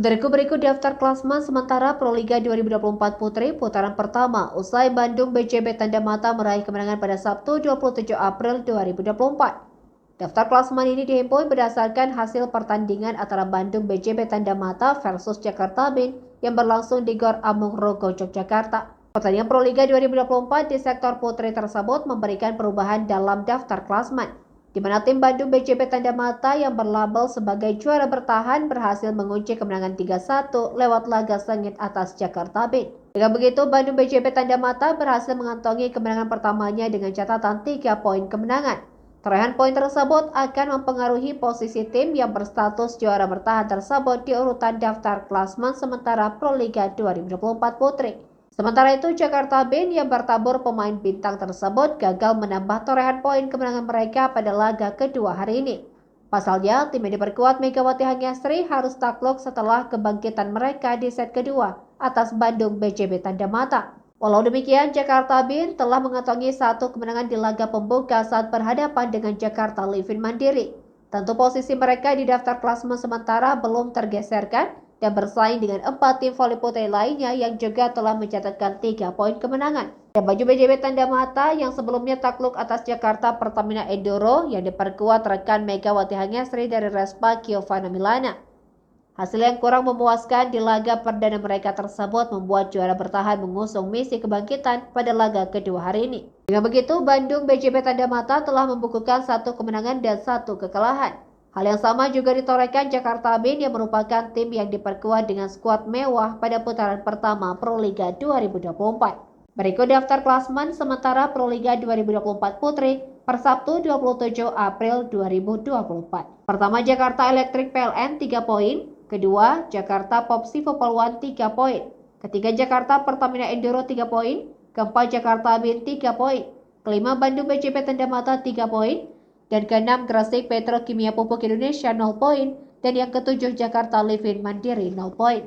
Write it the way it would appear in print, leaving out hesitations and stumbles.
Saudaraku, berikut daftar klasmen sementara Proliga 2024 Putri putaran pertama usai Bandung BJB Tanda Mata meraih kemenangan pada Sabtu 27 April 2024. Daftar klasmen ini dihimpun berdasarkan hasil pertandingan antara Bandung BJB Tanda Mata versus Jakarta Bin yang berlangsung di Gor Amung Rogo, Yogyakarta. Pertandingan Proliga 2024 di sektor putri tersebut memberikan perubahan dalam daftar klasmen, di mana tim Bandung BJB Tanda Mata yang berlabel sebagai juara bertahan berhasil mengunci kemenangan 3-1 lewat laga sengit atas Jakarta Bin. Dengan begitu, Bandung BJB Tanda Mata berhasil mengantongi kemenangan pertamanya dengan catatan 3 poin kemenangan. Torehan poin tersebut akan mempengaruhi posisi tim yang berstatus juara bertahan tersebut di urutan daftar klasmen sementara Proliga 2024 Putri. Sementara itu, Jakarta Bin yang bertabur pemain bintang tersebut gagal menambah torehan poin kemenangan mereka pada laga kedua hari ini. Pasalnya, tim yang diperkuat Megawati Hangyastri harus takluk setelah kebangkitan mereka di set kedua atas Bandung BJB Tanda Mata. Walau demikian, Jakarta Bin telah mengantongi satu kemenangan di laga pembuka saat berhadapan dengan Jakarta Livin Mandiri. Tentu posisi mereka di daftar klasmen sementara belum tergeserkan dan bersaing dengan 4 tim voli putri lainnya yang juga telah mencatatkan 3 poin kemenangan. Dan baju BJB Tanda Mata yang sebelumnya takluk atas Jakarta Pertamina Enduro yang diperkuat rekan Megawati Hangyastri dari Respa Giovanna Milana. Hasil yang kurang memuaskan di laga perdana mereka tersebut membuat juara bertahan mengusung misi kebangkitan pada laga kedua hari ini. Dengan begitu, Bandung BJB Tanda Mata telah membukukan 1 kemenangan dan 1 kekalahan. Hal yang sama juga ditorehkan Jakarta Bin yang merupakan tim yang diperkuat dengan skuad mewah pada putaran pertama Proliga 2024. Berikut daftar klasmen sementara Proliga 2024 Putri per Sabtu 27 April 2024. Pertama, Jakarta Electric PLN 3 poin. Kedua, Jakarta Popsi Popolwan 3 poin. Ketiga, Jakarta Pertamina Enduro 3 poin. Keempat, Jakarta Bin 3 poin. Kelima, Bandung BJB Tanda Mata 3 poin. Dan keenam, Gresik Petrokimia Pupuk Indonesia 0 poin. Dan yang ketujuh, Jakarta Livin Mandiri 0 poin.